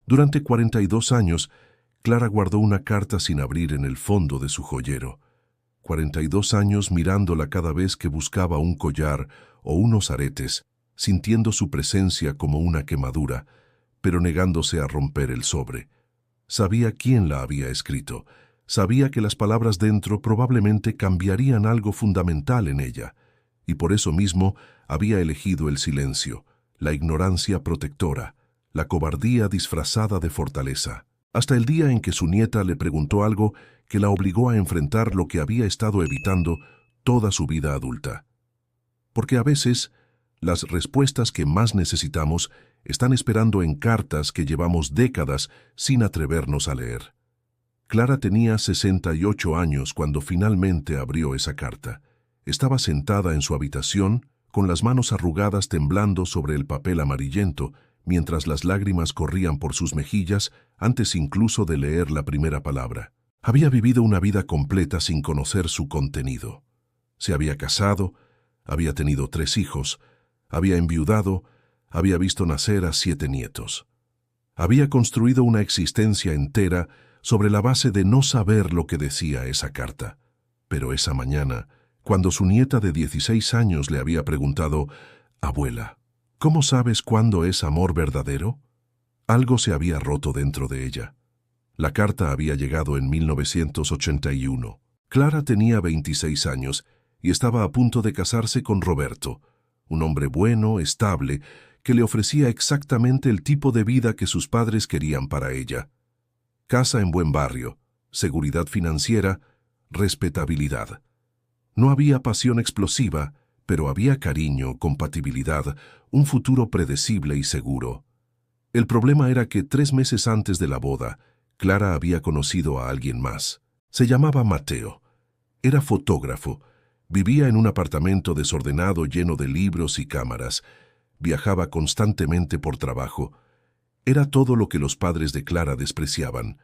Durante 42 años, Clara guardó una carta sin abrir en el fondo de su joyero. 42 años mirándola cada vez que buscaba un collar o unos aretes, sintiendo su presencia como una quemadura, pero negándose a romper el sobre. Sabía quién la había escrito. Sabía que las palabras dentro probablemente cambiarían algo fundamental en ella, y por eso mismo había elegido el silencio, la ignorancia protectora, la cobardía disfrazada de fortaleza, hasta el día en que su nieta le preguntó algo que la obligó a enfrentar lo que había estado evitando toda su vida adulta. Porque a veces, las respuestas que más necesitamos están esperando en cartas que llevamos décadas sin atrevernos a leer. Clara tenía 68 años cuando finalmente abrió esa carta. Estaba sentada en su habitación, con las manos arrugadas temblando sobre el papel amarillento, mientras las lágrimas corrían por sus mejillas antes incluso de leer la primera palabra. Había vivido una vida completa sin conocer su contenido. Se había casado, había tenido 3 hijos, había enviudado, había visto nacer a 7 nietos. Había construido una existencia entera sobre la base de no saber lo que decía esa carta. Pero esa mañana, cuando su nieta de 16 años le había preguntado, «Abuela, ¿cómo sabes cuándo es amor verdadero?», algo se había roto dentro de ella. La carta había llegado en 1981. Clara tenía 26 años y estaba a punto de casarse con Roberto, un hombre bueno, estable, que le ofrecía exactamente el tipo de vida que sus padres querían para ella. Casa en buen barrio, seguridad financiera, respetabilidad. No había pasión explosiva, pero había cariño, compatibilidad, un futuro predecible y seguro. El problema era que 3 meses antes de la boda, Clara había conocido a alguien más. Se llamaba Mateo. Era fotógrafo. Vivía en un apartamento desordenado lleno de libros y cámaras. Viajaba constantemente por trabajo. Era todo lo que los padres de Clara despreciaban.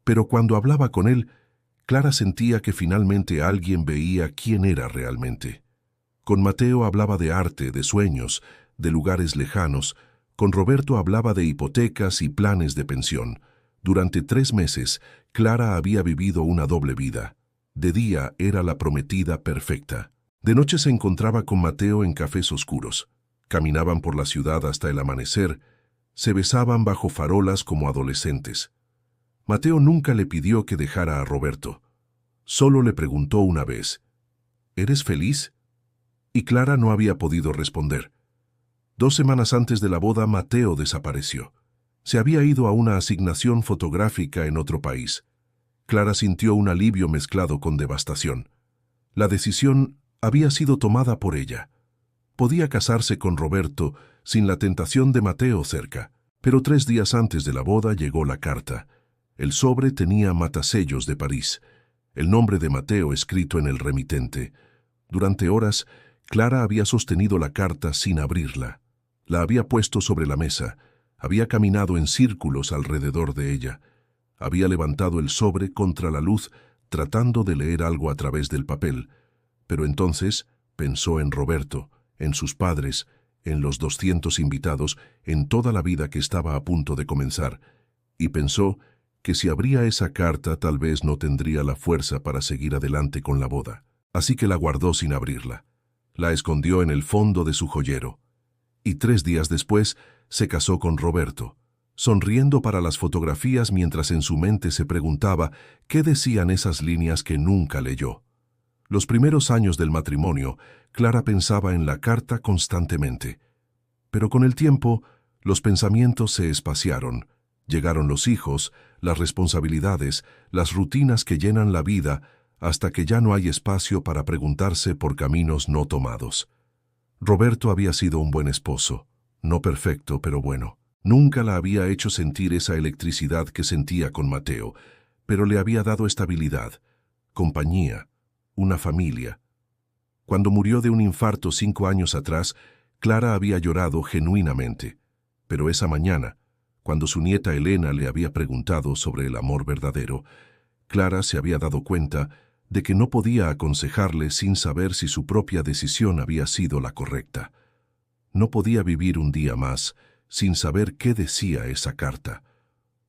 Pero cuando hablaba con él, Clara sentía que finalmente alguien veía quién era realmente. Con Mateo hablaba de arte, de sueños, de lugares lejanos. Con Roberto hablaba de hipotecas y planes de pensión. Durante 3 meses, Clara había vivido una doble vida. De día era la prometida perfecta. De noche se encontraba con Mateo en cafés oscuros. Caminaban por la ciudad hasta el amanecer. Se besaban bajo farolas como adolescentes. Mateo nunca le pidió que dejara a Roberto. Solo le preguntó una vez, «¿Eres feliz?». Y Clara no había podido responder. 2 semanas antes de la boda, Mateo desapareció. Se había ido a una asignación fotográfica en otro país. Clara sintió un alivio mezclado con devastación. La decisión había sido tomada por ella. Podía casarse con Roberto sin la tentación de Mateo cerca, pero 3 días antes de la boda llegó la carta. El sobre tenía matasellos de París, el nombre de Mateo escrito en el remitente. Durante horas, Clara había sostenido la carta sin abrirla. La había puesto sobre la mesa, había caminado en círculos alrededor de ella. Había levantado el sobre contra la luz, tratando de leer algo a través del papel. Pero entonces pensó en Roberto, en sus padres, en los 200 invitados, en toda la vida que estaba a punto de comenzar, y pensó que si abría esa carta tal vez no tendría la fuerza para seguir adelante con la boda. Así que la guardó sin abrirla. La escondió en el fondo de su joyero. Y 3 días después se casó con Roberto, sonriendo para las fotografías mientras en su mente se preguntaba qué decían esas líneas que nunca leyó. Los primeros años del matrimonio, Clara pensaba en la carta constantemente. Pero con el tiempo, los pensamientos se espaciaron. Llegaron los hijos, las responsabilidades, las rutinas que llenan la vida, hasta que ya no hay espacio para preguntarse por caminos no tomados. Roberto había sido un buen esposo, no perfecto, pero bueno. Nunca la había hecho sentir esa electricidad que sentía con Mateo, pero le había dado estabilidad, compañía, una familia. Cuando murió de un infarto 5 años atrás, Clara había llorado genuinamente. Pero esa mañana, cuando su nieta Elena le había preguntado sobre el amor verdadero, Clara se había dado cuenta de que no podía aconsejarle sin saber si su propia decisión había sido la correcta. No podía vivir un día más sin saber qué decía esa carta.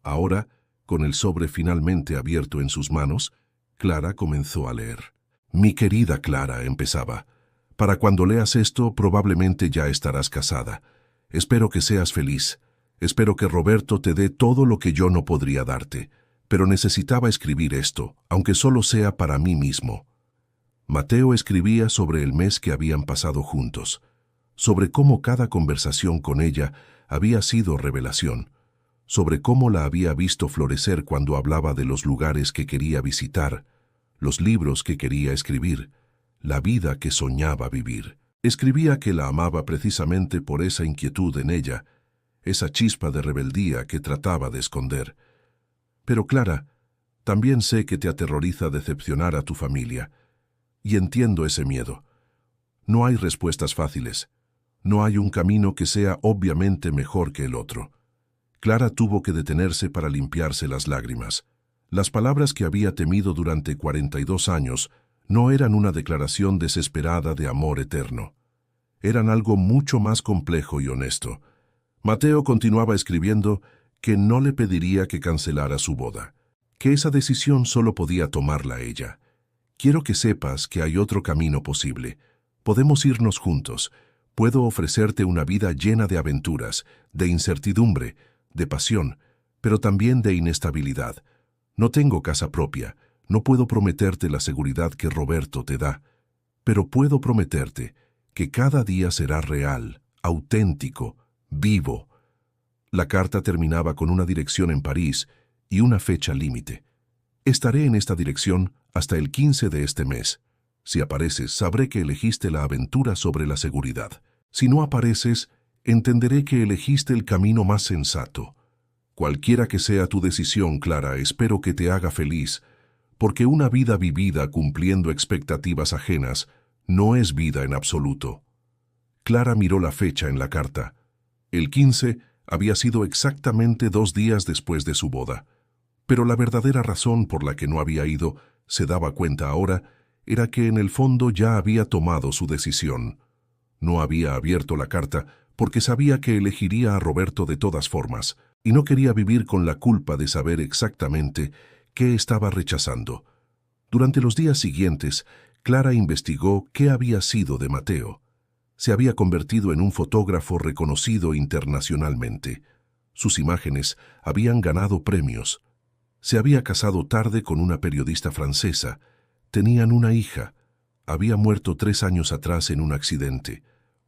Ahora, con el sobre finalmente abierto en sus manos, Clara comenzó a leer. Mi querida Clara, empezaba. Para cuando leas esto, probablemente ya estarás casada. Espero que seas feliz. Espero que Roberto te dé todo lo que yo no podría darte. Pero necesitaba escribir esto, aunque solo sea para mí mismo. Mateo escribía sobre el mes que habían pasado juntos, sobre cómo cada conversación con ella había sido revelación, sobre cómo la había visto florecer cuando hablaba de los lugares que quería visitar, los libros que quería escribir, la vida que soñaba vivir. Escribía que la amaba precisamente por esa inquietud en ella, esa chispa de rebeldía que trataba de esconder. Pero Clara, también sé que te aterroriza decepcionar a tu familia, y entiendo ese miedo. No hay respuestas fáciles. No hay un camino que sea obviamente mejor que el otro. Clara tuvo que detenerse para limpiarse las lágrimas. Las palabras que había temido durante 42 años no eran una declaración desesperada de amor eterno. Eran algo mucho más complejo y honesto. Mateo continuaba escribiendo que no le pediría que cancelara su boda, que esa decisión solo podía tomarla ella. Quiero que sepas que hay otro camino posible. Podemos irnos juntos. Puedo ofrecerte una vida llena de aventuras, de incertidumbre, de pasión, pero también de inestabilidad. No tengo casa propia, no puedo prometerte la seguridad que Roberto te da, pero puedo prometerte que cada día será real, auténtico, vivo. La carta terminaba con una dirección en París y una fecha límite. Estaré en esta dirección hasta el 15 de este mes. Si apareces, sabré que elegiste la aventura sobre la seguridad. Si no apareces, entenderé que elegiste el camino más sensato. Cualquiera que sea tu decisión, Clara, espero que te haga feliz, porque una vida vivida cumpliendo expectativas ajenas no es vida en absoluto. Clara miró la fecha en la carta. El 15 había sido exactamente 2 días después de su boda. Pero la verdadera razón por la que no había ido, se daba cuenta ahora, era que en el fondo ya había tomado su decisión. No había abierto la carta porque sabía que elegiría a Roberto de todas formas, y no quería vivir con la culpa de saber exactamente qué estaba rechazando. Durante los días siguientes, Clara investigó qué había sido de Mateo. Se había convertido en un fotógrafo reconocido internacionalmente. Sus imágenes habían ganado premios. Se había casado tarde con una periodista francesa. Tenían una hija. Había muerto 3 años atrás en un accidente.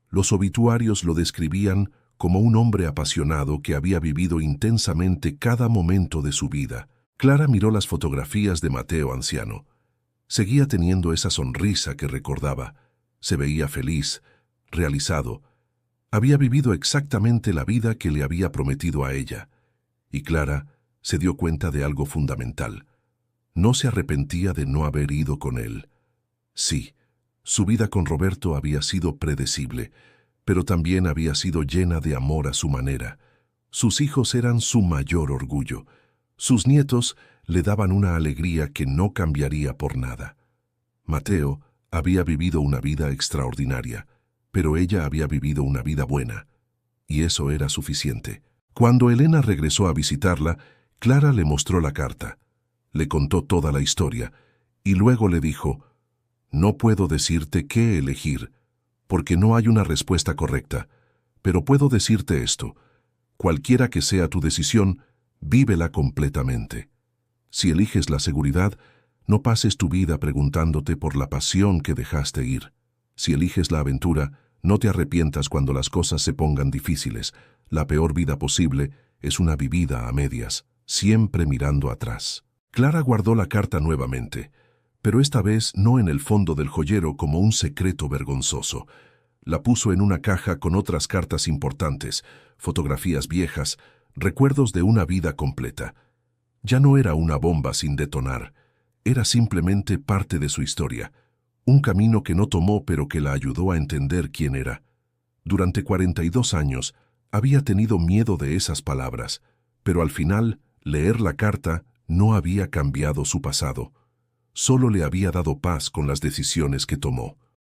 Los obituarios lo describían como un hombre apasionado que había vivido intensamente cada momento de su vida. Clara miró las fotografías de Mateo anciano. Seguía teniendo esa sonrisa que recordaba. Se veía feliz, realizado. Había vivido exactamente la vida que le había prometido a ella. Y Clara se dio cuenta de algo fundamental. No se arrepentía de no haber ido con él. Sí, su vida con Roberto había sido predecible, pero también había sido llena de amor a su manera. Sus hijos eran su mayor orgullo. Sus nietos le daban una alegría que no cambiaría por nada. Mateo había vivido una vida extraordinaria, pero ella había vivido una vida buena, y eso era suficiente. Cuando Elena regresó a visitarla, Clara le mostró la carta. Le contó toda la historia, y luego le dijo, «No puedo decirte qué elegir, porque no hay una respuesta correcta, pero puedo decirte esto. Cualquiera que sea tu decisión, vívela completamente. Si eliges la seguridad, no pases tu vida preguntándote por la pasión que dejaste ir. Si eliges la aventura, no te arrepientas cuando las cosas se pongan difíciles. La peor vida posible es una vivida a medias, siempre mirando atrás». Clara guardó la carta nuevamente, pero esta vez no en el fondo del joyero como un secreto vergonzoso. La puso en una caja con otras cartas importantes, fotografías viejas, recuerdos de una vida completa. Ya no era una bomba sin detonar, era simplemente parte de su historia, un camino que no tomó pero que la ayudó a entender quién era. Durante 42 años había tenido miedo de esas palabras, pero al final, leer la carta no había cambiado su pasado. Solo le había dado paz con las decisiones que tomó.